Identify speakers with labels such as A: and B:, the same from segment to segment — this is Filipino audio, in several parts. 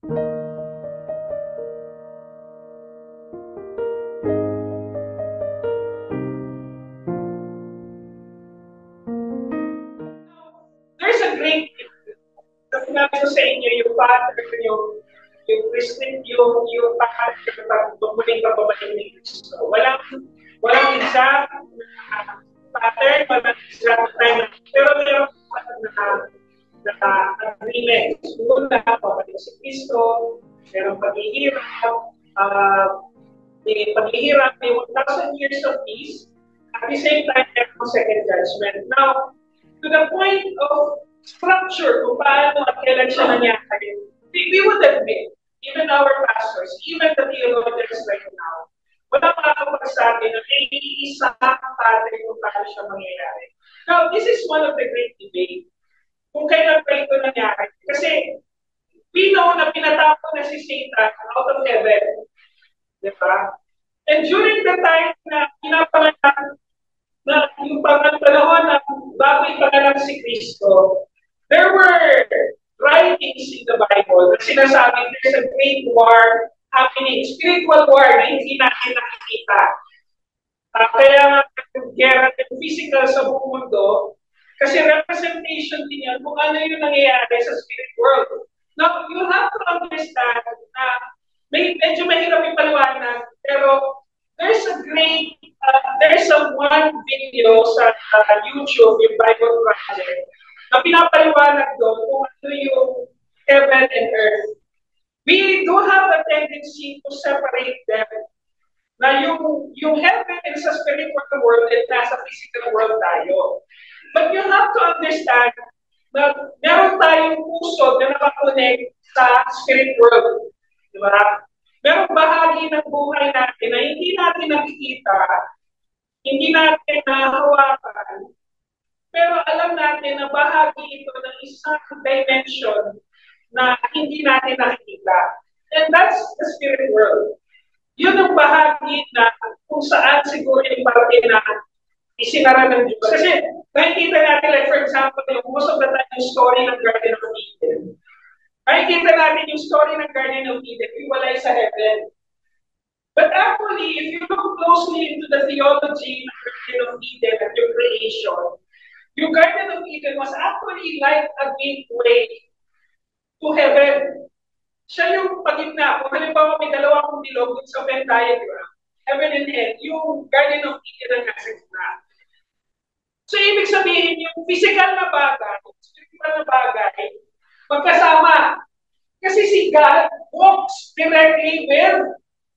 A: There's a great sinabi ko sa inyo, yung pattern, yung Christian, yung pattern pag muling pababalik ni Kristo. Walang exact pattern, walang exact time, pero meron na agreement. Una, pabalik si Kristo, merong paghihirap, may paghihirap, may 1,000 years of peace, at the same time, merong second judgment. Now, to the point of structure kung paano at kailan siya nangyari, we would admit, even our pastors, even the theologians right now, wala makakapagsabi na may iisa pattern kung paano siya mangyayari. Now, this is one of the great debate kung kailan pa ito nangyari. Kasi we know na pinatapon na si Satan out of heaven. Diba? And during the time na pinapanganak na yung panahon na bago ipanganak si Kristo, there were writings in the Bible na sinasabing there's a great war happening, spiritual war na hindi natin nakikita. Kaya yung gera ng physical sa buong mundo, kasi representation din yan kung ano yung nangyayari sa spirit world. Now, you have to understand na medyo mahirap yung paliwanag, pero there's a one video sa YouTube, yung Bible Project, na pinapaliwanag doon kung ano yung heaven and earth. We do have a tendency to separate them. Na yung heaven is a spiritual world and nasa physical world tayo. But you have to understand na meron tayong puso na nakakonect sa spirit world. Diba? Merong bahagi ng buhay natin na hindi natin nakikita, hindi natin nahawakan, pero alam natin na bahagi ito ng isang dimension na hindi natin nakikita. And that's the spirit world. Yun ang bahagi na kung saan siguro yung parte na isinara ng Diyos. Kasi nakikita natin, like for example, yung most of the time yung story ng Garden of Eden. Nakikita natin yung story ng Garden of Eden, iwalay sa heaven. But actually, if you look closely into the theology ng Garden of Eden and your creation, yung Garden of Eden was actually like a gateway to heaven. Siya yung pagitna. Kung halimbawa may dalawang bilog sa Venn diagram, heaven and hell, yung Garden of Eden ang nasa gitna. So, ibig sabihin, yung physical na bagay, spiritual na bagay, magkasama. Kasi si God walks directly with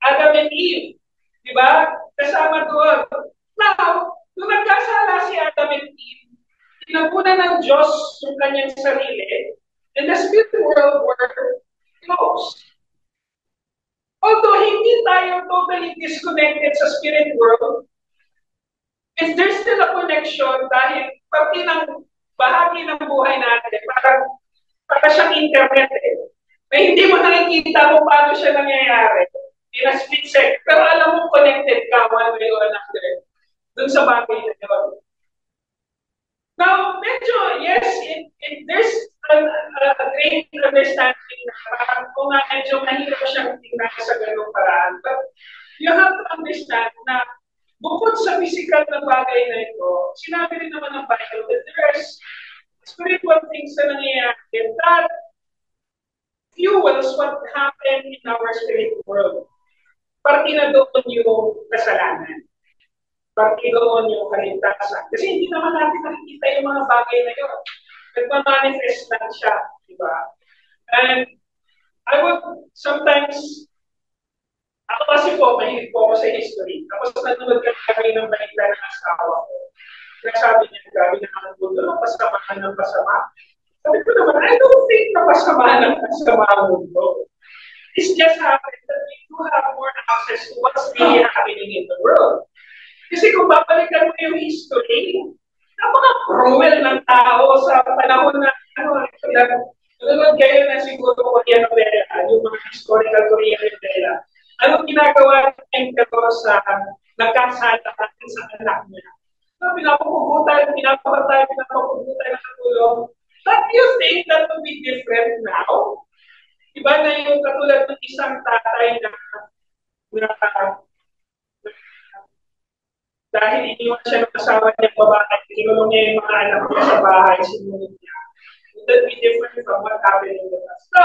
A: Adam and Eve. Diba? Kasama doon. Now, nung nagkasala si Adam and Eve, tinapunan ng Diyos yung kanyang sarili, and the spirit world were closed. Although hindi tayo totally disconnected sa spirit world, is there still a connection dahil pati ng bahagi ng buhay natin, para siyang internet eh. Na hindi mo nakikita kung paano siya nangyayari in a split second. Pero alam mo connected ka one way or another dun sa bagay na yun. Now, medyo, yes, there's a great understanding na parang kung nga medyo mahirap siyang tingnan sa ganung paraan. But you have to understand na bukod sa physical na bagay na ito, sinabi rin naman ng Bible that there's spiritual things na nangyayari that fuels what happened in our spirit world. Parte na doon yung kasalanan. Parte doon yung kaligtasan. Kasi hindi naman natin nakikita yung mga bagay na yun. Nagmamanifest lang siya. Diba? And I would sometimes, ako kasi po, mahilig po ako sa history. Tapos nanonood kami ng balita ng asawa ko. Kaya sabi niya, grabe na ang mundo, pasamaan ng pasama. Sabi ko naman, I don't think na pasama ng pasama ang mundo. It's just happened that we do have more access to what's really happening in the world. Kasi kung babalikan mo yung history, napaka-cruel ng tao sa panahon na, nanonood kayo na siguro Korean novela, yung mga historical Korean novela. Anong ginagawa ng emperor sa nagkasala natin sa anak niya? Pinapapugutan ng tulong. But you think that will be different now? Iba na yung katulad ng isang tatay na dahil iniwan siya ng asawa niya babae, kinulong niya yung mga anak niya sa bahay, sinunod niya. It would be different from what happened in the past. So,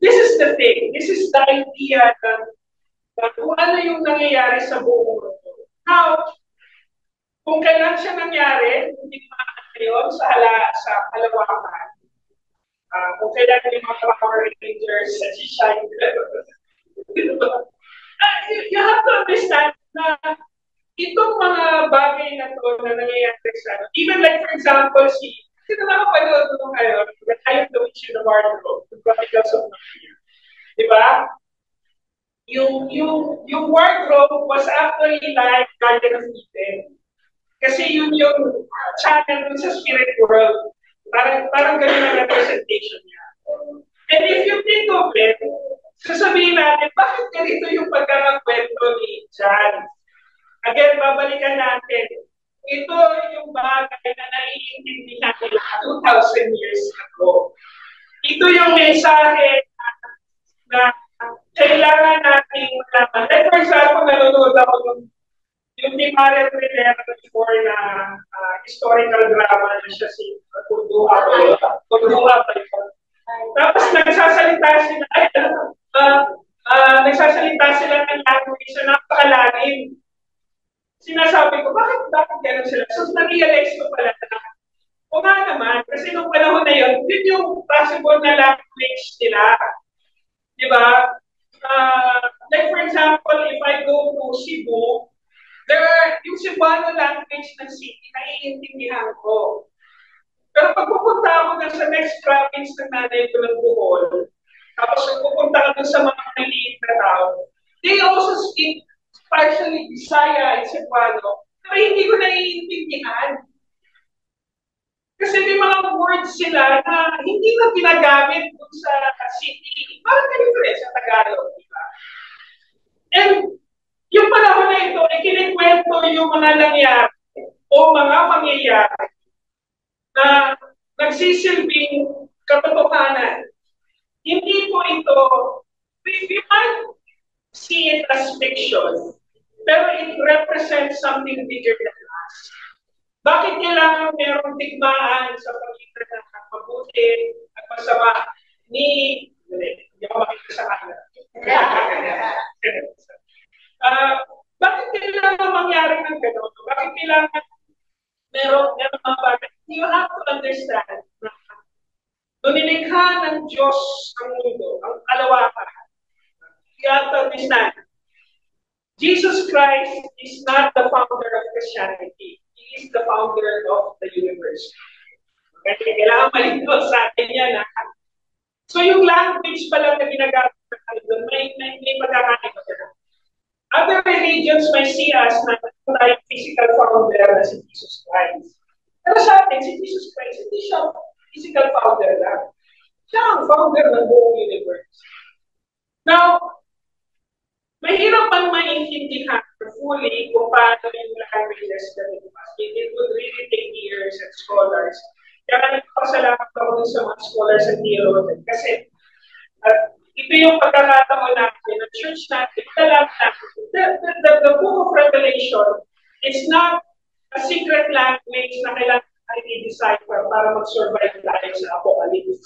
A: this is the thing. This is the idea na kung ano yung nangyayari sa buong mundo. Now, kung kailan siya nangyari, hindi ngayon sa halawakan. Kung kailan yung mga Power Rangers sa shine. You have to understand na itong mga bagay na to na nangyayari sa even like for example, sino na kapanood nung ngayon, that I am the witch in the wardrobe, the Chronicles of Narnia. Diba? Yung wardrobe was actually like Garden of Eden. Kasi yun yung channel sa spirit world. Parang ganun ang representation niya. And if you think of it, sasabihin natin, bakit ganito yung pagkakakwento ni John? Again, babalikan natin. Ito yung bagay na naiintindihan nila 2,000 years ago. Ito yung mensahe na kailangan natin malaman. Like for example, nanonood ako yung ni Maria Rivera before na historical drama na siya si Kurduha pa yun. Tapos nagsasalita sila ng language na napakalalim. Sinasabi ko, bakit gano'n sila? So, na-realize ko pala na, o nga naman, kasi nung panahon na yun, yun yung possible na language nila. Di ba? Like for example, if I go to Cebu, yung Cebuano language ng city, naiintindihan ko. Pero pag pupunta ako sa next province ng nanay ko ng Bohol, tapos pupunta ka sa mga maliit na tao, they also speak partially Bisaya and Cebuano, pero hindi ko naiintindihan. Kasi may mga words sila na hindi na ginagamit dun sa city. Parang ganito rin sa Tagalog, di ba? And yung panahon na ito, ay kinikwento yung mga nangyari o mga mangyayari na nagsisilbing katotohanan. Hindi po ito, we might see it as fiction, pero it represents something bigger than us. Bakit kailangan merong digmaan sa pagitan ng mabuti at masama hindi ako makita sa kanila. Bakit kailangan mangyari ng gano'n? Bakit kailangan meron mga bagay? You have to understand na nung nilikha ng Diyos ang mundo, ang kalawakan, you have to understand, Jesus Christ is not the founder of Christianity. He is the founder of the universe. Kaya kailangan malinaw sa atin yan. So yung language pala na ginagamit natin, may pagkakaiba na. Other religions may see us na tayong physical founder na si Jesus Christ. Pero sa atin, si Jesus Christ, hindi siya physical founder lang. Siya ang founder ng buong universe. Now, mahirap pang maintindihan fully kung paano yung languages na lumas. It would really take years and scholars. Kaya nagpapasalamat ako sa mga scholars and theologians. Kasi ito yung pagkakataon natin, ng church natin, alam natin, the book of Revelation is not a secret language na kailangan natin i-decipher para mag-survive tayo sa Apocalypse.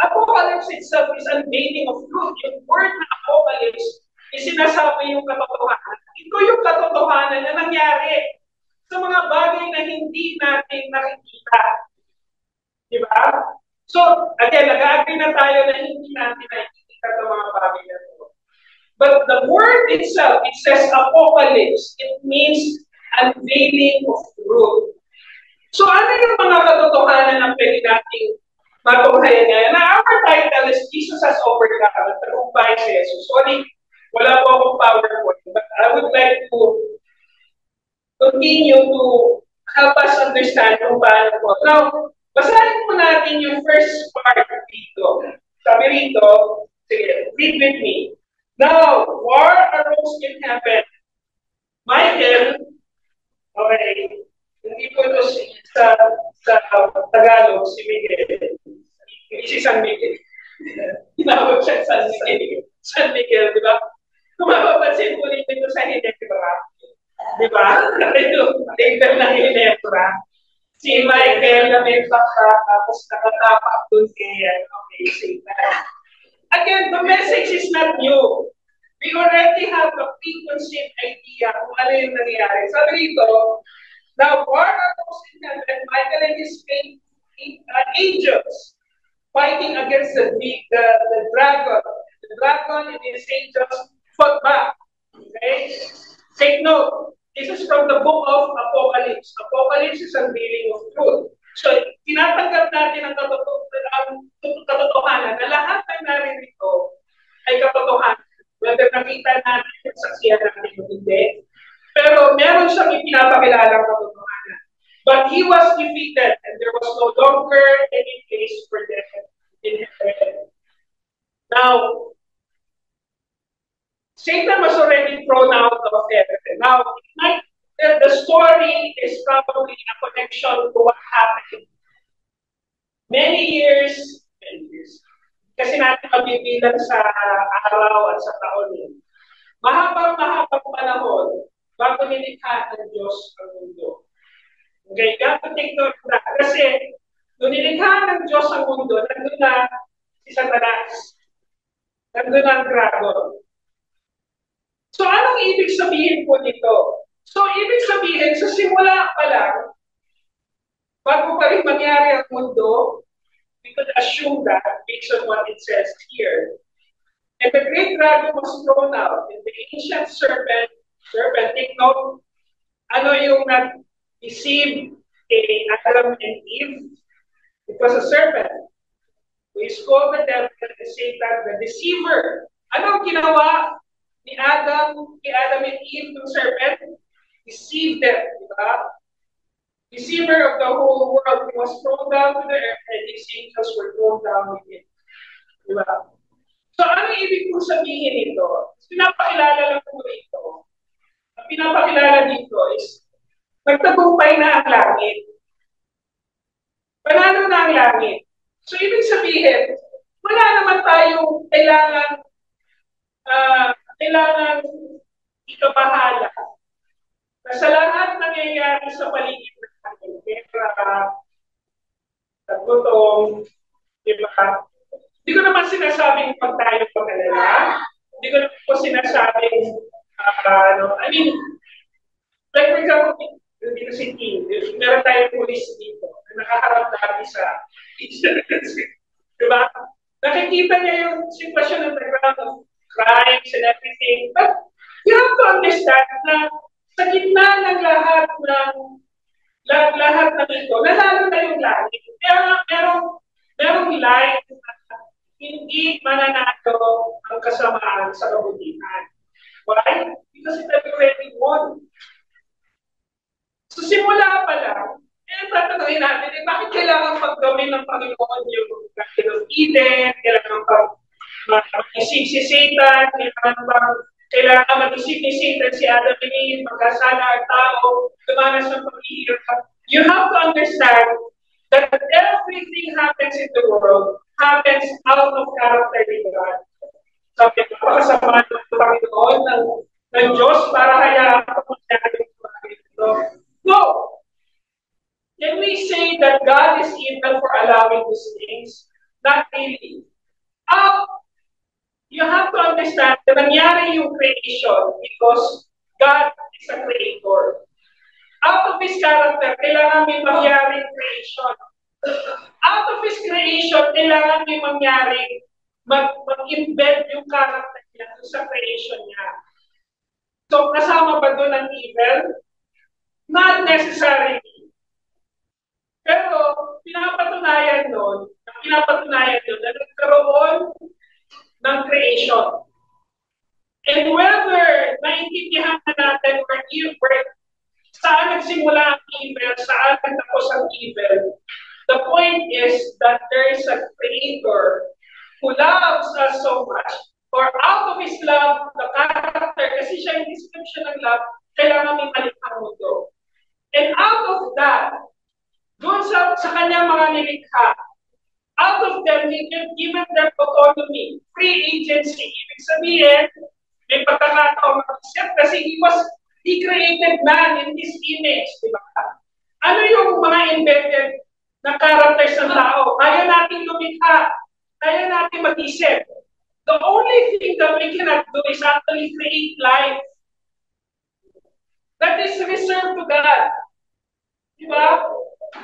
A: Apocalypse itself is unveiling of truth. Yung word na Apocalypse is sinasabi yung katotohanan. Ito yung katotohanan na nangyari sa mga bagay na hindi natin nakikita. Diba? So, again, nag-agree na tayo na hindi natin nakikita sa mga bagay na ito. But the word itself, it says Apocalypse. It means unveiling of truth. So, ano yung mga katotohanan na pwede nating matunghayan ngayon? Na our title is Jesus has overcome. Tagumpay si Jesus. Sorry, wala po akong PowerPoint. But I would like to continue to help us understand kung paano po. Now, basahin po natin yung first part dito. Sabi rito, sige, read with me. Now, war arose in heaven. Michael, okay, hindi po ito sa Tagalog, si Miguel. Hindi si San Miguel. San Miguel, di ba? Kung mapapansin po dito sa Ginebra, di ba? Yung table ng Ginebra, si Michael na may baka, tapos nakatapak doon kay Satan. Again, the message is not new. We already have a preconceived idea kung ano yung nangyari. Sabi dito, now war arose in heaven, Michael and his angels fighting against the dragon. The dragon and his angels fought back. Okay? Take note, this is from the book of Apocalypse. Apocalypse is unveiling of truth. So, tinatanggap natin ang katotohanan na lahat ng narito ay katotohanan. Whether nakita natin, saksiyan natin o hindi. Pero meron siyang ipinapakilalang katotohanan. But he was defeated and there was no longer any place for them in heaven. Now, Satan was already thrown out of heaven. Now, the story is probably a connection to what happened many years, kasi natin mabibilang sa araw at sa taon yun. Mahabang panahon bago nilikha ng Diyos ang mundo. Okay, you have to take note of that. Kasi, nung nilikha ng Diyos ang mundo, nandun na si Satanas. Nandun ang dragon. So, anong ibig sabihin po nito? So, ibig sabihin, sa simula pa lang, bago pa rin mangyari ang mundo, we could assume that based on what it says here. And the great dragon was thrown out, and the ancient serpent, take note, ano yung nag-deceive Adam and Eve? It was a serpent. We called the devil and Satan, the deceiver. Ano ginawa ni Adam and Eve, ng serpent? Deceived them, diba? Deceiver of the whole world. He was thrown down to the earth and his angels were thrown down with him. Diba? So, ano ibig kong sabihin nito? Pinapakilala lang po ito. Ang pinapakilala dito is, nagtagumpay na ang langit. Panalo na ang langit. So, ibig sabihin, wala naman tayong kailangan ikabahala. Na sa lahat nangyayari sa paligid natin, pera, gutom, diba? Hindi ko naman sinasabing pag tayo pag-alala. Hindi ko naman po sinasabing, like for example, dito si Tim, meron tayong police dito na nakaharap natin sa diba? Nakikita niya yung sitwasyon ng background of crimes and everything. But you have to understand na sa gitna ng lahat ng ito, nalalo na yung langit. Merong light na hindi mananalo ang kasamaan sa kabutihan. Why? Because it already won. So simula pa lang, tatanungin natin, bakit kailangan paggawin ng Panginoon yung Garden of Eden, kailangan mag-isip si Satan, kailangan mag-isip ni Satan si Adam and Eve, magkasala ang tao, dumanas ng paghihirap. You have to understand that everything happens in the world happens out of character in God. Sabi ko, pakasama ng Panginoon ng Diyos para hayaan ko mangyari yung Panginoon. No! Can we say that God is evil for allowing these things? Not really. You have to understand na nangyari yung creation because God is a creator. Out of His character, kailangan may mangyaring creation. Out of His creation, kailangan may mangyaring mag-embed yung character niya sa creation niya. So, kasama ba doon ang evil? Not necessarily. Pero, pinapatunayan nun na nagkaroon ng creation. And whether naintindihan na natin or saan nagsimula ang evil, saan nagtapos ang evil, the point is that there is a creator who loves us so much, or out of His love, the character, kasi siya yung description ng love, kailangan may malikhang mundo. And out of that, doon sa kanyang mga nilikha, out of them, He given them autonomy, free agency. Ibig sabihin, what he said. The only thing that we cannot do is actually create life that is reserved to God. Diba?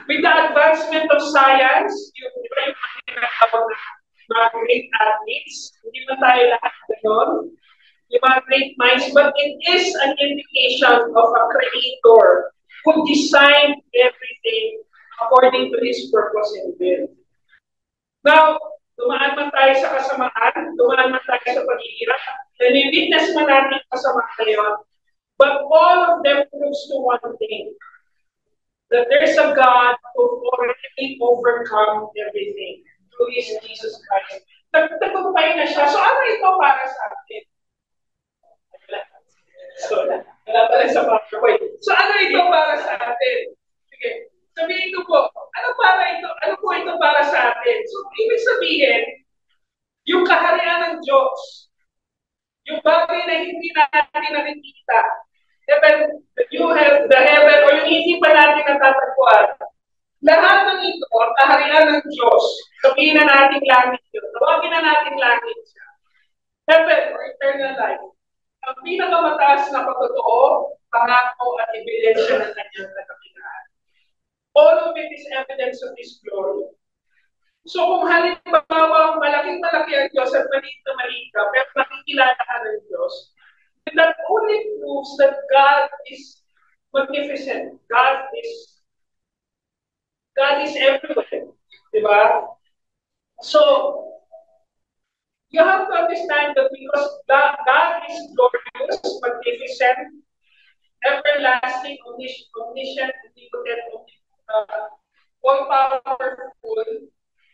A: With the advancement of science, yung mga great athletes, hindi man tayo lahat ganon, yung mga great minds, but it is an indication of a creator who designed everything according to his purpose and will. Now, dumaan man tayo sa kasamaan, dumaan man tayo sa paghihirap, nani-witness man natin kasamaan ngayon, but all of them proves to one thing, that there's a God who already overcome everything through his Jesus Christ. Nagtagumpay na siya. So ano ito para sa atin? Wala pala sa PowerPoint. So ano ito para sa atin? Sige. Sabihin ko po, ano po ito para sa atin? So, ibig sabihin, yung kaharian ng Diyos, yung bagay na hindi natin nakikita, you have the heaven, o yung hindi pa natin natatagpuan, lahat ng ito, ang kaharian ng Diyos, sabihin na natin langit yun, tawagin na natin langit siya. Heaven or eternal life, ang pinakamataas na pagtotoo, pangako at ebidensya ng kanyang katakitaan. All of it is evidence of His glory. So kung halimbawa, malaking-malaki ang Diyos at maliit na maliit ka, pero nakikilala ka ng Diyos, that only proves that God is magnificent. God is everywhere. Diba? So, you have to understand that because God is glorious, magnificent, everlasting, omniscient, omnipotent, all-powerful.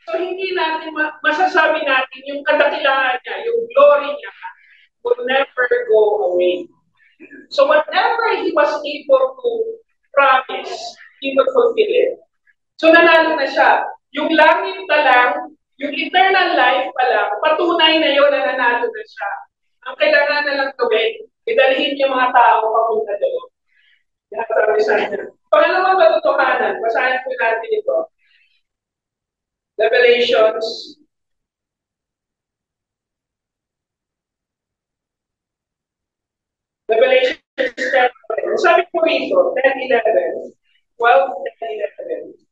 A: So, hindi natin masasabi natin yung kadakilaan niya, yung glory niya, will never go away. So, whatever He was able to promise, He would fulfill it. So, nanalo na siya. Yung langit pa lang, yung eternal life pa lang, patunay na yun na nanalo na siya. Ang kailangan na lang gawin, idalhin yung mga tao papunta doon. Pangalawang katotohanan, basahin po natin ito. Revelations. Revelation 10. Sabi po ito, 10, 11. 12, 10, 11.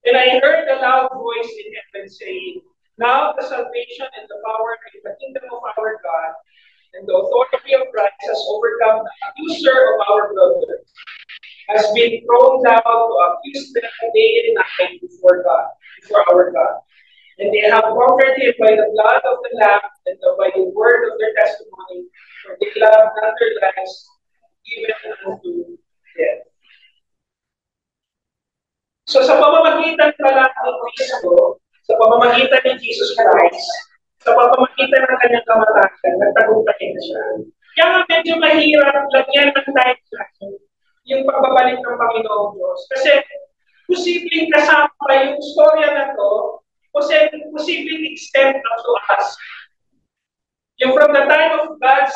A: And I heard a loud voice in heaven saying, now the salvation and the power and the kingdom of our God and the authority of Christ has overcome the accuser of our brothers, has been thrown down to accuse them day and night before our God. And they have conquered him by the blood of the Lamb and by the word of their testimony, for they love not their lives even unto death. So sa pamamagitan pala ng Kristo, sa pamamagitan ni Jesus Christ, sa pamamagitan ng kanyang kamatayan, nagtagumpay na siya. Kaya nga medyo mahirap lagyan ng time yung pagbabalik ng Panginoong Diyos. Kasi posibleng kasama yung storya na to, posibleng extend up to us. Yung from the time of God's,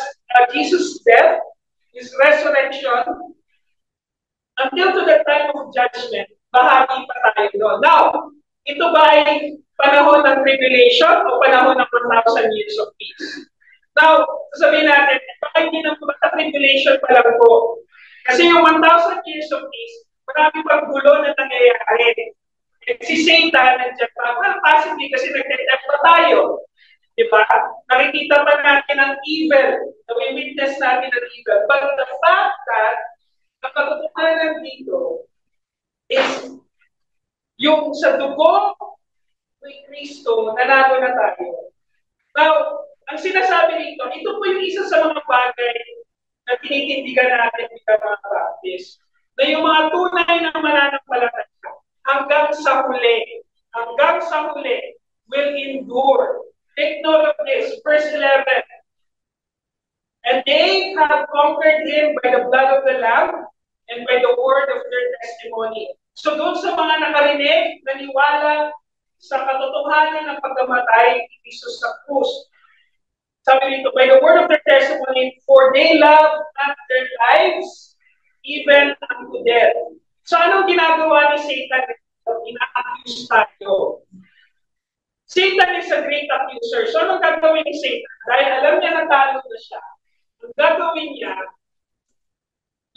A: Jesus' death, His resurrection, until to the time of judgment, bahagi pa tayo doon. Now, ito ba ay panahon ng tribulation o panahon ng 1,000 years of peace? Now, sasabihin natin, baka hindi ng tribulation pa lang po. Kasi yung 1,000 years of peace, marami pang gulo na nangyayari. Si Satan, nandiyan pa. Well, possibly kasi nag-detect pa tayo. Diba? Nakikita pa natin ang evil. Nami-witness natin ang evil. But the fact that ang katotohanan dito is yung sa dugo ni Kristo, nanalo na tayo. Now, ang sinasabi dito, ito po yung isa sa mga bagay na tinitindigan natin bilang mga practice. Na yung mga tunay na mananampalataya hanggang sa huli will endure. Take note of this, verse 11. And they have conquered him by the blood of the Lamb and by the word of their testimony. So doon sa mga nakarinig, naniwala sa katotohanan ng pagkamatay ni Jesus sa krus. Sabi dito, by the word of their testimony, for they love not their lives, even unto death. So anong ginagawa ni Satan? Ina-accuse tayo. Satan is a great accuser. So anong gagawin ni Satan? Dahil alam niya na talo na siya, ang gagawin niya,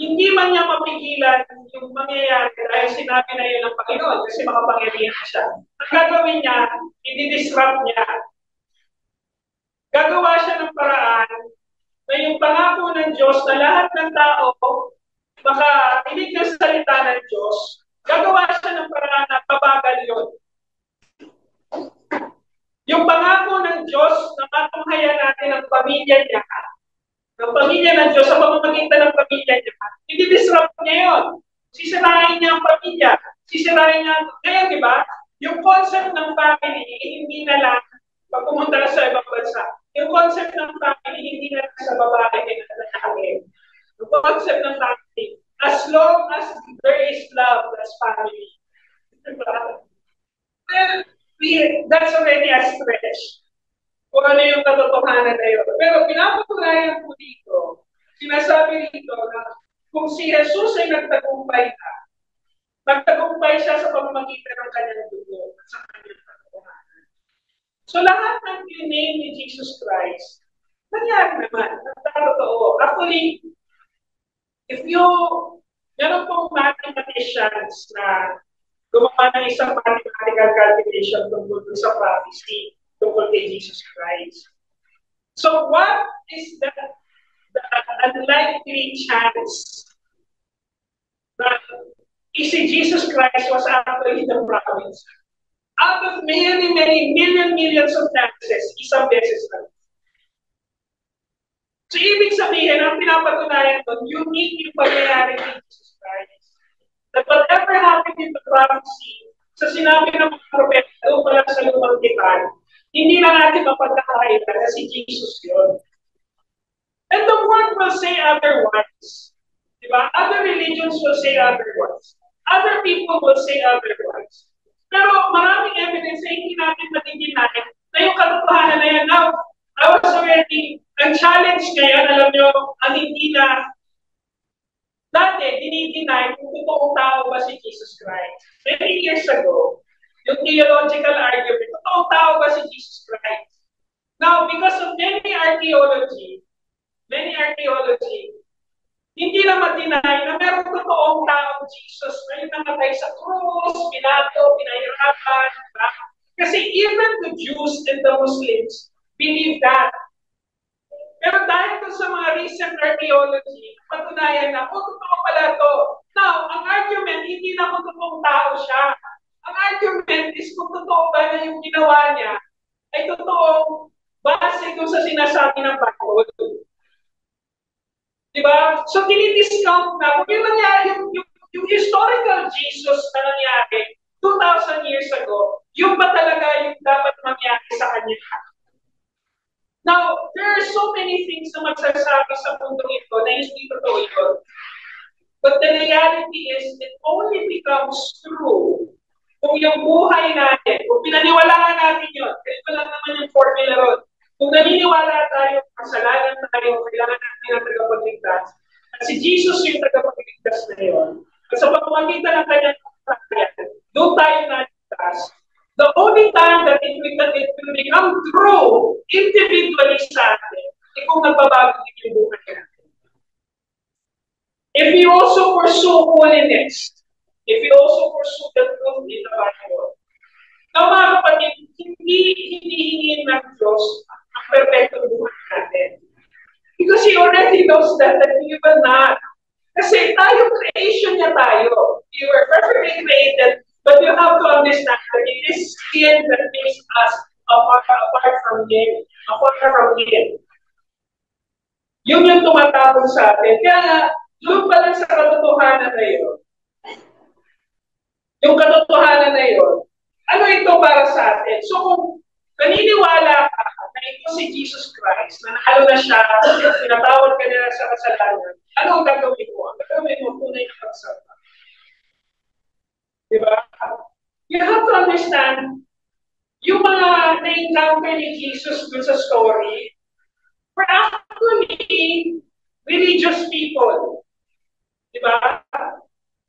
A: hindi man niya mapigilan yung mangyayari dahil sinabi na yun ng Panginoon kasi makapangyarihan siya. Ang gagawin niya, i-disrupt niya. Gagawa siya ng paraan na yung pangako ng Diyos na lahat ng tao makarinig ng salita ng Diyos, gagawa siya ng paraan na babagal yun. Yung pangako ng Diyos na matunghayan natin ang pamilya niya, ng pamilya ng Diyos sa pamamagitan ng pamilya niya, i-disrupt niya yun. Sisirain niya ang pamilya. Sisirain niya. Kaya, di ba, yung concept ng family, hindi na lang pag pumunta na sa ibang bansa. Yung concept ng family, hindi na lang sa babae at lalaki. Yung concept ng family, as long as there is love, that's family. Diba? Well, that's already a stretch. Kung ano yung katotohanan na yun. Pero pinapatunayan po dito, sinasabi dito na kung si Jesus ay nagtagumpay na, nagtagumpay siya sa pamamagitan ng kanyang dugo at sa kanyang katotohanan. So lahat ng claim ni Jesus Christ, nangyari naman. Nagtatotoo. Actually, if you, meron pong mathematicians na gumawa ng isang mathematical calculation tungkol sa prophecy tungkol kay Jesus Christ. So what is the unlikely chance that si Jesus Christ was actually the promise? Out of many, many, millions of chances, isang beses lang. So ibig sabihin, ang pinapatunayan doon, unique yung pangyayari ni Jesus Christ. That whatever happened in the prophecy, sa sinabi ng mga propeta, doon pa lang sa lumang tipan, hindi na natin mapagkakaila na si Jesus yun. And the world will say otherwise. Diba? Other religions will say otherwise. Other people will say otherwise. Pero maraming evidence na hindi natin matitinahin na yung katotohanan na yan. Now, I was already, ang challenge ngayon, alam nyo, ang hindi na, dati, dinideny kung totoong tao ba si Jesus Christ. Many years ago, yung theological argument, totoong tao ba si Jesus Christ? Now, because of many archaeology, hindi na ma-deny na meron totoong taong Jesus na yung namatay sa krus, pinato, pinahirapan, diba? Kasi even the Jews and the Muslims believe that. Pero dahil sa mga recent archaeology, patunayan na, totoo pala to. Now, ang argument, hindi na kung totoong tao siya. Ang argument is kung totoo ba na yung ginawa niya ay totoong base kung sa sinasabi ng Bible. Diba? So, dinidiscount na. Kung yung nangyari, yung historical Jesus na nangyari 2,000 years ago, yung ba talaga yung dapat mangyari sa kanya? Now, there are so many things na magsasabi sa mundo ito na hindi totoo yun. But the reality is, it only becomes true kung yung buhay natin, kung pinaniwalaan natin yun, ito lang naman yung formula ron. Kung naniniwala tayo, kasalanan tayo, kailangan natin ang tagapagligtas. At si Jesus yung tagapagligtas na yun. At sa pamamagitan ng kanyang pagkakaya, doon tayo naligtas. The only time that it will become true individually sa atin, ay kung nagbabago din yung buhay natin. If we also pursue holiness, if we also pursue the truth in the Bible, na mga kapatid, hindi hinihingi ng Diyos ang perfectong buhay natin. Because He already knows that we will not. Kasi tayo, creation niya tayo. We were perfectly created, but you have to understand that it is sin that makes us apart from Him. Apart from Him. Yun yung tumatapon sa atin. Kaya, doon pa lang sa katotohanan na yun. Yung katotohanan na yun, ano ito para sa atin? So kung naniniwala ka na ito si Jesus Christ, na naalo na siya, pinatawad ka nila sa kasalanan, ano ang gagawin mo? Ang gagawin mo, tunay na pagsama. Diba? You have to understand, yung mga na-encounter ni Jesus dun sa story, were actually religious people. Diba?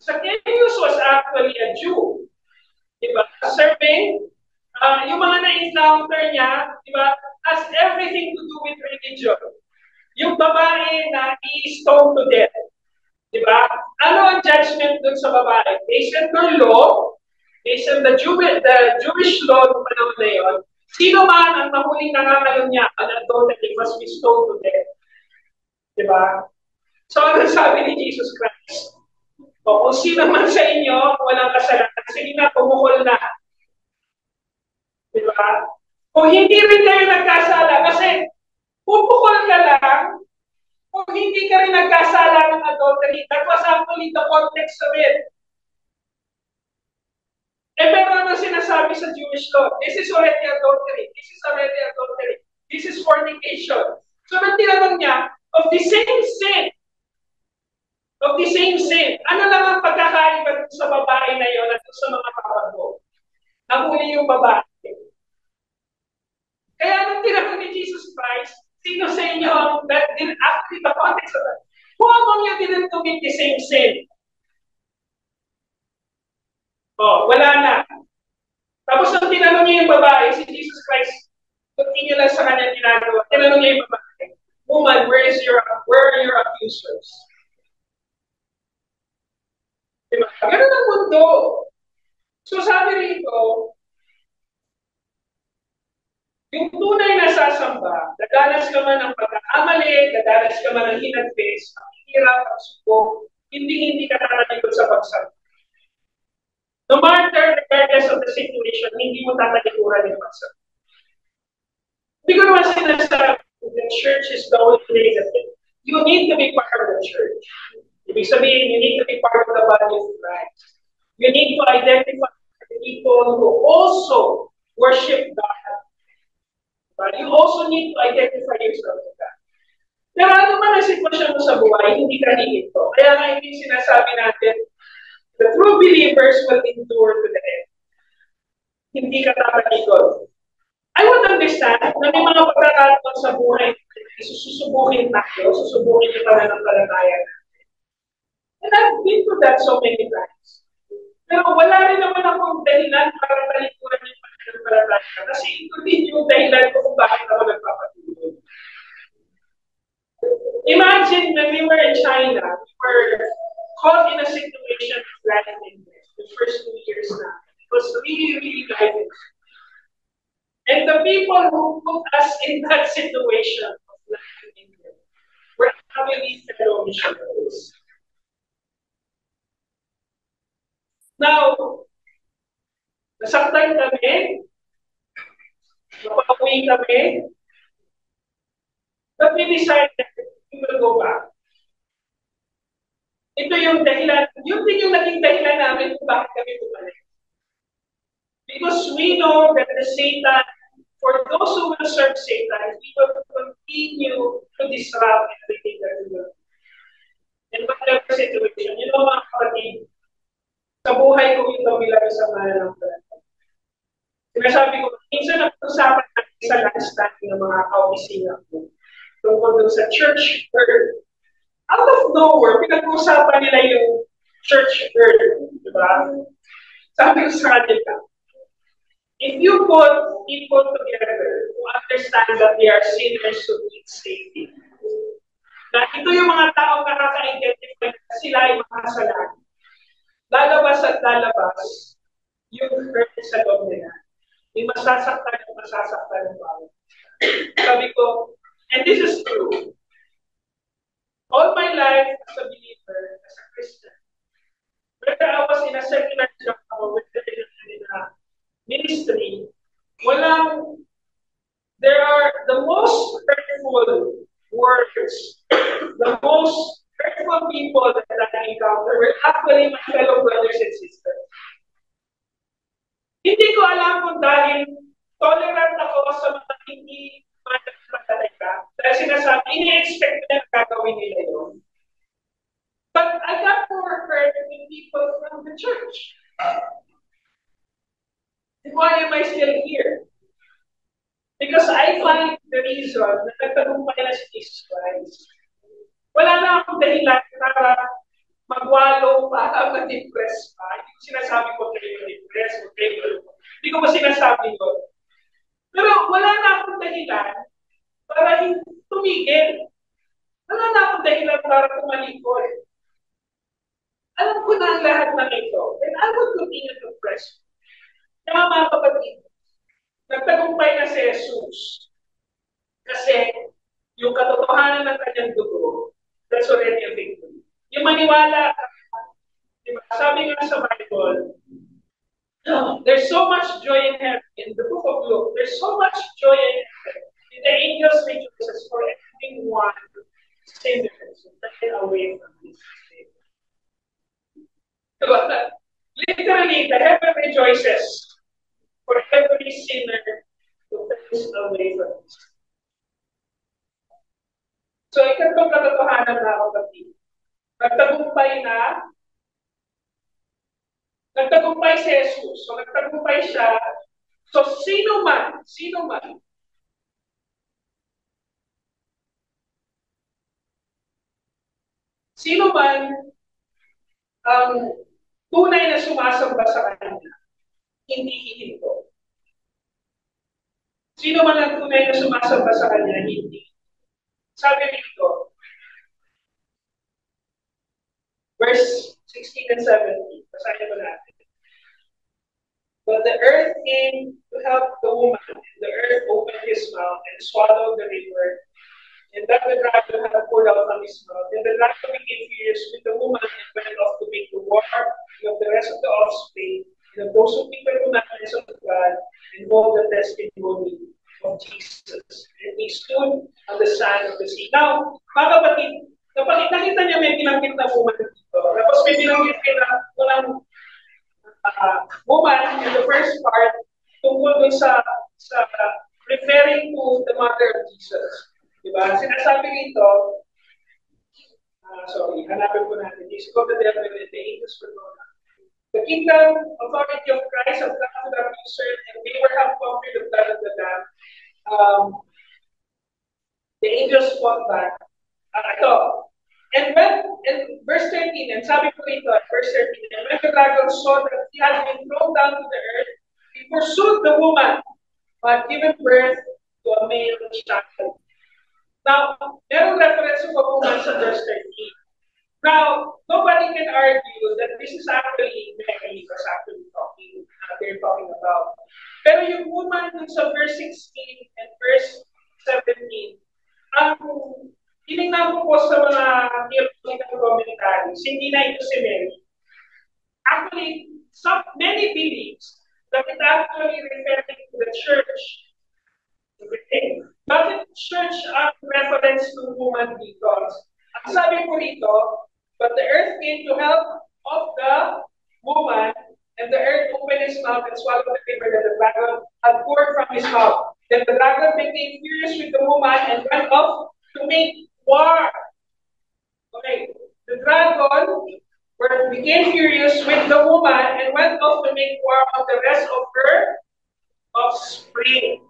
A: Zacchaeus was actually a Jew. Diba? Serving, yung mga na-encounter niya, diba, has everything to do with religion. Yung babae na i-stone to death. Diba? Ano ang judgment dun sa babae? Based on the law, based on the Jewish law ng panahon na yun, sino man ang mahuling nangangalunya ang adultery must be stoned to death. Diba? So, ano sabi ni Jesus Christ? O kung sino man sa inyo, walang kasalanan, sige na, pumukol na. Diba? Kung hindi rin kayo nagkasala, kasi pupukol ka lang, kung hindi ka rin nagkasala ng adultery, that was actually the context of it. Eh, pero ano sinasabi sa Jewish law? This is already adultery. This is already adultery. This is fornication. So, nang tinanong niya, of the same sin, ano lang ang pagkakaiba sa babae na yun at sa mga kapago? Nahuli yung babae. Kaya nung tinanong ni Jesus Christ, sino sa inyo ang actually the context of that? Who among you didn't commit the same sin? Oh, wala na. Tapos nung tinanong niya yung babae, si Jesus Christ, continue lang sa kanyang ginagawa. Tinanong niya yung babae, woman, where are your accusers? Diba? Ganun ang mundo. So sabi rito, yung tunay na sasamba, dadalas ka man ng pagkakamali, dadalas ka man ng hinagpes, ang hirap, ang suko, hindi ka nakakalikod sa pagsamba. No matter regardless of the situation, hindi mo tatalikuran yung pagsamba. Hindi ko naman sinasabi, the church is the only place that you need to be part of the church. Ibig sabihin, you need to be part of the body of Christ. You need to identify the people who also worship God. But you also need to identify yourself with that. Pero ano man ang sitwasyon mo sa buhay, hindi ka hihinto. Kaya nga hindi sinasabi natin, the true believers will endure to the end. Hindi ka tatalikod. I would understand na may mga pagkakataon sa buhay, susubukin tayo, susubukin yung pananampalataya natin. And I've been to that so many times. Pero wala rin naman akong dahilan para talikuran yung pananampalataya. Kasi ito din yung dahilan ko kung bakit ako nagpapatuloy. Imagine when we were in China, we were caught in a situation of life and death the first 2 years now. It was really, really life and death. And the people who put us in that situation of life and death were actually fellow missionaries. Now, nasaktan kami, napauwi kami, but we decided we will go back. Ito yung dahilan, yun din yung naging dahilan namin kung bakit kami bumalik. Because we know that the Satan, for those who will serve Satan, he will continue to disrupt everything that we do. In whatever situation, you know mga kapatid, sa buhay ko yung kabilang sa mananampalataya. Sinasabi ko, minsan nag-usapan natin sa lunchtime ng mga kaopisina ko tungkol sa church earth. Out of nowhere, pinag-uusapan nila yung church earth. Diba? Sabi ko sa kanila, if you put people together who understand that they are sinners who need saving, na ito yung mga tao nakaka-identify na sila ay makasalanan, lalabas at lalabas yung hurt sa loob nila. May masasaktan ng bawat. Sabi ko, and this is true. All my life as a believer, as a Christian, whether I was in a secular job or whether in a ministry, there are the most hurtful words, the most hurtful people that I encounter were actually my fellow brothers and sisters. Hindi ko alam kung dahil tolerant ako sa mga hindi mananampalataya. Dahil sinasabi, ini-expect na gagawin nila yun. But I got more hurt with people from the church. And why am I still here? Because I find the reason na nagtagumpay na si Jesus Christ. Wala na akong dahilan para magwalo para ma-depress pa. Hindi ko sinasabi ko kayo ma-depress, hindi ko pa sinasabi yun. Pero wala na akong dahilan para tumigil. Wala na akong dahilan para tumalikod. Alam ko na ang lahat ng ito. And I will continue to press. Kaya mga kapatid, nagtagumpay na si Jesus. Kasi yung katotohanan ng kanyang dugo, that's already a victory. Yung maniwala, diba? Sabi nga sa Bible, there's so much joy in heaven. In the book of Luke, there's so much joy in heaven. The angels rejoices for everyone sinners taken away from this sin. Literally, the heaven rejoices for every sinner who turns away from this. So, ikatong katotohanan na kapatid. Nagtagumpay si Jesus. So, nagtagumpay siya. So, sino man ang tunay na sumasamba sa kanya, hindi hihinto. Sino man ang tunay na sumasamba sa kanya, hindi. Sabi dito, verse 16 and 17, basahin ko natin. But the earth came to help the woman, and the earth opened his mouth and swallowed the river, and that the dragon had poured out from his mouth. And the dragon became furious with the woman and went off to make the war of the rest of the offspring, and of those who keep the commandments of God and hold the testimony of Jesus. And he stood on the sand of the sea. Now, mga kapatid, nakita niya may binanggit na woman dito. Tapos may binanggit na walang woman in the first part tungkol dun sa referring to the mother of Jesus. Diba? Sinasabi rito, hanapin po natin. This is of the devil and the angels were known. The kingdom, authority of Christ have come to the concern, and they were have conquered the blood of the Lamb. The angels fought back. And verse 13, and sabi ko rito, verse 13, and when the dragon saw that he had been thrown down to the earth, he pursued the woman, but given birth to a male child. Now, merong reference of a woman sa verse 13. Now, nobody can argue that this is actually Mary was actually they're talking about. Pero yung woman sa verse 16 and verse 17, tinignan ko po sa mga theological commentaries, hindi na ito si Mary. Actually, many believes that it actually referring to the church. Bakit church ang reference to woman because ang sabi ko rito, but the earth came to help of the woman, and the earth opened his mouth and swallowed the river that the dragon had poured from his mouth. Then the dragon became furious with the woman and went off to make war. Okay, the dragon became furious with the woman and went off to make war on the rest of her offspring.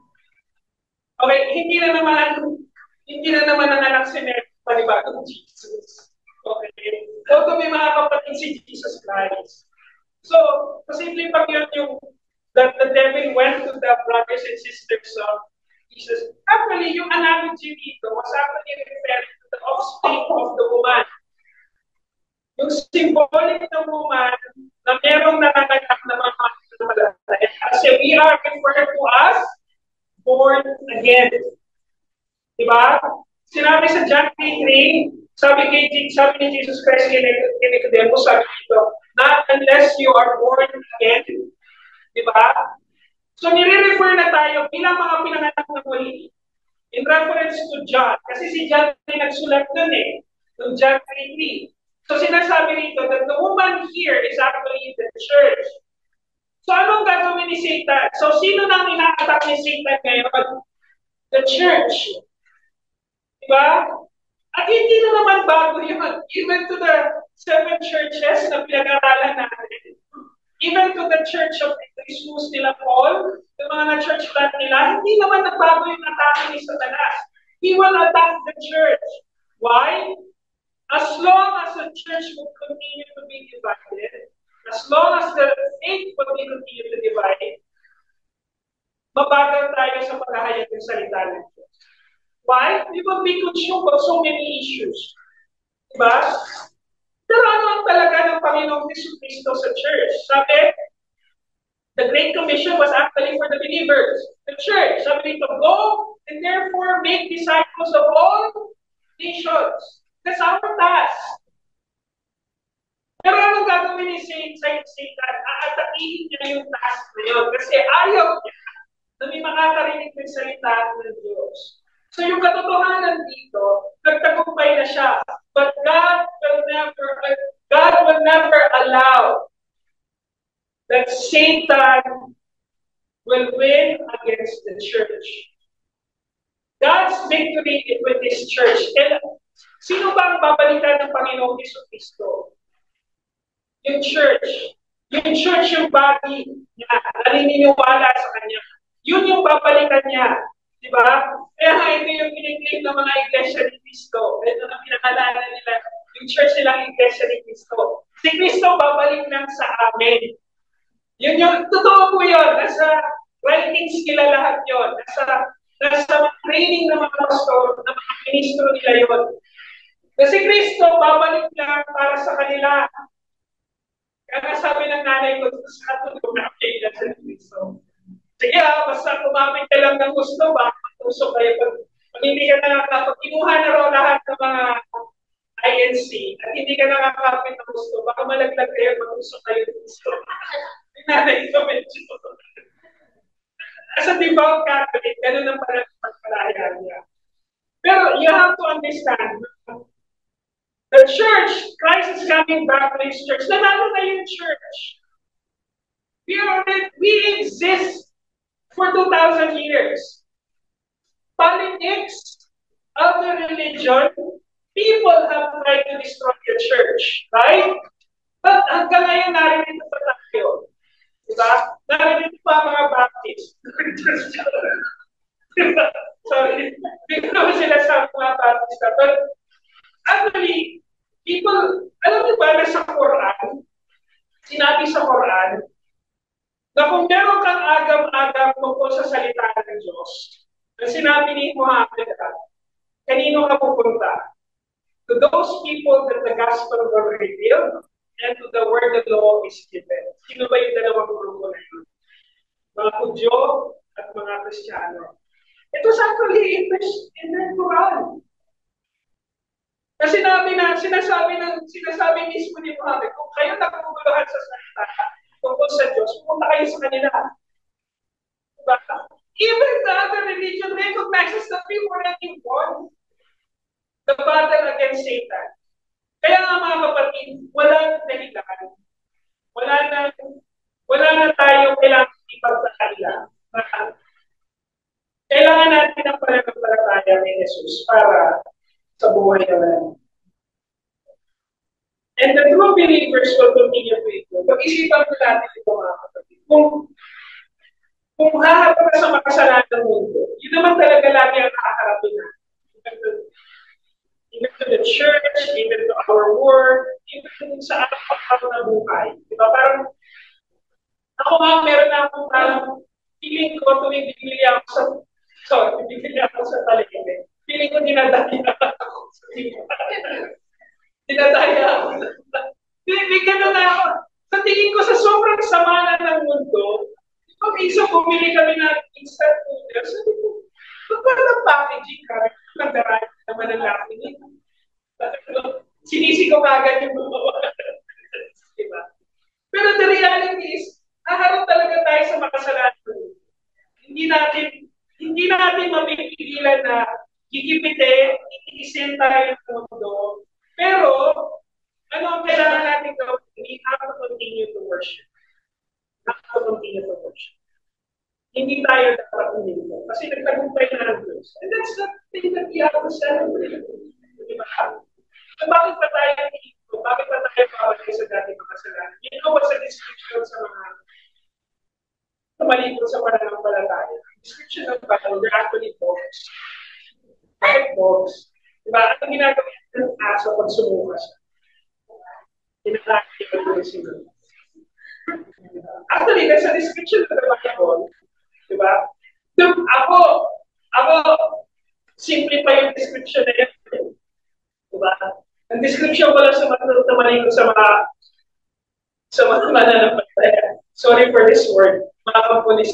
A: Okay, hindi na naman ang anak si Mary, panibagong Jesus. Okay, so may mga kapatid si Jesus Christ. So, posibleng pag yun yung that the devil went to the brothers and sisters of Jesus. Actually, yung analogy dito was actually referring to the offspring of the woman. Yung symbolic ng woman na merong nanganganak na mga malalaki. Kasi we are referred to as born again. Diba? Sinabi sa John 3:3, sabi ni Jesus Christ kay Nicodemus, sabi dito, not unless you are born again. Diba? So, nire-refer na tayo bilang mga pinanganak na muli in reference to John. Kasi si John ay nagsulat dun ng John 3:3. So, sinasabi rito that the woman here is actually the church. So, anong gagawin ni Satan? So, sino nang ina-attack ni Satan ngayon? The church. Diba? At hindi na naman bago yun. Even to the 7 churches na pinag-aralan natin. Even to the church of Jesus nila Paul, yung mga na-church plant nila, hindi naman nagbago yung atake ni Satanas. He will attack the church. Why? As long as the church will continue to be divided, as long as the faith will be continue to divide, mabagal tayo sa paghahayag ng salita ng Diyos. Why? We will be consumed of so many issues. Diba? Pero ano ang talaga ng Panginoong Jesucristo sa church? Sabi, the Great Commission was actually for the believers, the church. Sabi nito, go and therefore make disciples of all nations. That's our task. Pero anong gagawin ni Satan? Aatakihin niya yung task na yun. Kasi ayaw niya na may makakarinig ng salita ng Diyos. So yung katotohanan dito, nagtagumpay na siya. But God will never allow that Satan will win against the church. God's victory with this church. And sino ba ang babalikan ng Panginoong Jesucristo? Yung church. Yung church yung body niya. Naniniwala sa Kanya. Yun yung babalikan niya. Diba? Kaya nga ito yung pinag-claim ng mga iglesia ni Cristo. Ito na pinakalala nila. Yung church nilang iglesia ni Cristo. Si Cristo babalik lang sa amin. Yun yung, totoo po yun. Nasa writings nila lahat yun. Nasa training ng mga pastor, ng mga ministro nila yun. Kasi Cristo, babalik lang para sa kanila. Kaya sabi ng nanay ko, sa tulong na kailan sa Cristo. Sige basta kumamit ka lang ng gusto, baka matusok kayo. Pag hindi ka nakakapag, kinuha na raw lahat ng mga INC, at hindi ka nakakapit ng gusto, baka malaglag kayo, matusok kayo ng gusto. Nanay ko medyo. As a devout Catholic, ganun ang parang pagpalaya niya. Pero you have to understand, the church, Christ is coming back to His church. Nanalo na yung church. We exist for 2,000 years. Politics, other religion, people have tried to destroy the church, right? But hanggang ngayon narinig pa tayo. Diba? Narinig pa mga Baptist. Sorry. Hindi naman sila sa mga Baptist. But actually, people, alam niyo ba na sa Quran, sinabi sa Quran, na kung meron kang agam-agam tungkol sa salita ng Diyos, na sinabi ni Muhammad, kanino ka pupunta? To those people that the gospel will reveal, and to the word of the law is given. Sino ba yung dalawang grupo na yun? Mga Hudyo at mga Kristiyano. Ito is actually in the Quran. Kasi sinasabi mismo ni Muhammad, kung kayo nakakuguluhan sa salita, tungkol sa Diyos, pumunta kayo sa kanila. Diba? Even the other religion recognizes that we were already won the battle against Satan. Kaya nga mga kapatid, walang dahilan. Wala na tayo kailangan ipagpakalila. Kailangan natin ang pananampalataya ni Jesus para sa buhay naman. And the true believers will continue to ito. Pag-isipan ko natin ito mga kapatid. Kung haharap ka sa makasalanan ng mundo, yun naman talaga lagi ang nakaharapin natin. Even to the church, even to our work, even sa araw-araw na buhay. Diba? Parang, ako nga, meron na akong parang feeling ko tuwing bibili ako sa talagin. Feeling ko dinadaya ako sa dinadaya ako. Bigyan na ako. Sa tingin ko sa sobrang sama na ng mundo, pag isa bumili kami ng instant noodles, sabi ko, magpalang packaging ka, nagdaraan naman ang laki nito. Sinisi ko kagad yung mga diba? Pero the reality is, naharap talaga tayo sa makasalanan. Hindi natin mapipigilan na gigipitin, itiisin tayo ng mundo. Pero, ano ang kailangan natin gawin? We have to continue to worship. Hindi tayo dapat umigo. Kasi nagtagumpay na ng Diyos. And that's the thing that we have to celebrate. Diba? So bakit pa tayo umigo? Bakit pa tayo pawalay sa dating makasalanan? You know what's the description sa mga tumalikod sa pananampalataya? Description ng Bible, they're actually books. Bakit books? Diba? Ano ginagawa ng aso pag sumuka siya? Kinakain yung sila. Actually, there's a description of the Bible. Diba? Ako, simple pa yung description na yun. Diba? Ang description ko lang sa mga mananampalataya. Sorry for this word. Mga kapulis.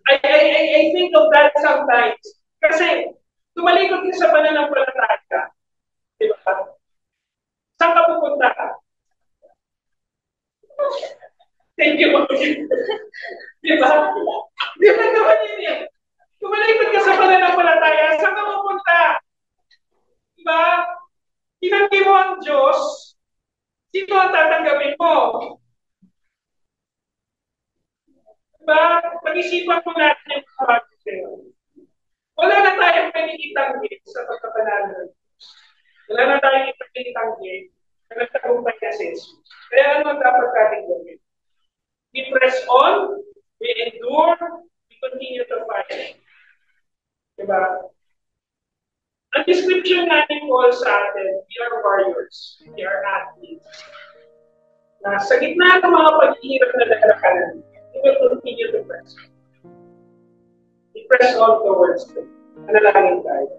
A: I think of that sometimes. Kasi, tumalikod ka sa mananampalataya. Diba? Saan ka pupunta? Thank you, Ma'am. Diba? Diba naman yun eh? Tumalikod ka sa mananampalataya, saan ka pupunta? Diba? Tinanggi mo ang Diyos, sino ang tatanggapin mo? Diba? Pag-isipan mo natin yung kapatid sa'yo. Wala na tayong pinitanggi sa pagkapanalo. Wala na tayong pinitanggi na nagtagumpay na si Jesus. Kaya ano dapat natin gawin? We press on, we endure, we continue to fight. Diba? Ang description natin Paul sa atin, we are warriors, we are athletes. Na sa gitna ng mga paghihirap na nakalakalan, we will continue to press on. We press on towards them. Analangin tayo.